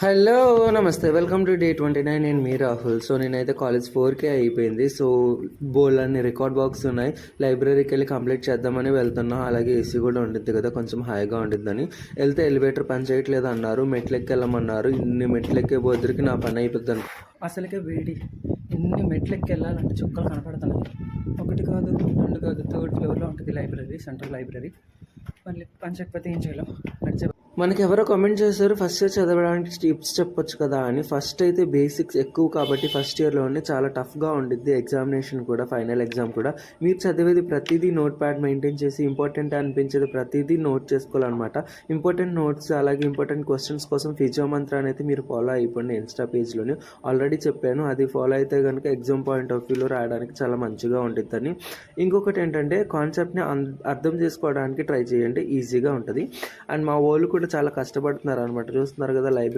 Hello నమస్తే welcome to Day 29. నేను మీ Rahul. So నేనైతే కాలేజ్ 4K అయిపోయింది. సో బోల్డ్ అన్ని రికార్డ్ బాక్స్ ఉన్నాయి. లైబ్రరీకి వెళ్ళి కంప్లీట్ చేద్దామని వెళ్తున్నా. అలాగే ఏసీ కూడా ఉండిద్ది కదా, కొంచెం హాయిగా ఉండిద్దని వెళ్తే ఎలివేటర్ పని చేయట్లేదు అన్నారు. మెట్లెక్కి వెళ్ళమన్నారు. ఇన్ని మెట్లెక్కే బోద్దరికి నా పని అయిపోద్ది. అసలుకే వేడి, ఇన్ని మెట్లెక్కి వెళ్ళాలంటే చుక్కలు కనపడుతున్నాయి. ఒకటి కాదు, రెండు కాదు, థర్డ్ ఫ్లోర్లో ఉంటుంది లైబ్రరీ, సెంట్రల్ లైబ్రరీ. మళ్ళీ పని చెప్పితే ఏం చేయాలో నడిచే. మనకి ఎవరో కామెంట్ చేశారు ఫస్ట్ ఇయర్ చదవడానికి టిప్స్ చెప్పొచ్చు కదా అని. ఫస్ట్ అయితే బేసిక్స్ ఎక్కువ కాబట్టి ఫస్ట్ ఇయర్లోనే చాలా టఫ్గా ఉండిద్ది ఎగ్జామినేషన్ కూడా, ఫైనల్ ఎగ్జామ్ కూడా. మీరు చదివేది ప్రతిదీ నోట్ ప్యాడ్ మెయింటైన్ చేసి ఇంపార్టెంట్ అనిపించేది ప్రతిదీ నోట్ చేసుకోవాలన్నమాట. ఇంపార్టెంట్ నోట్స్ అలాగే ఇంపార్టెంట్ క్వశ్చన్స్ కోసం ఫిజియో మంత్రాన్ని అయితే మీరు ఫాలో అయిపోండి. ఇన్స్టా పేజ్లోనే ఆల్రెడీ చెప్పాను. అది ఫాలో అయితే కనుక ఎగ్జామ్ పాయింట్ ఆఫ్ వ్యూలో రాయడానికి చాలా మంచిగా ఉంటుందని. ఇంకొకటి ఏంటంటే కాన్సెప్ట్ని అర్థం చేసుకోవడానికి ట్రై చేయండి, ఈజీగా ఉంటుంది. అండ్ మా వాళ్ళు కూడా చాలా కష్టపడుతున్నారు అనమాట. చూస్తున్నారు కదా, లైబ్రరీ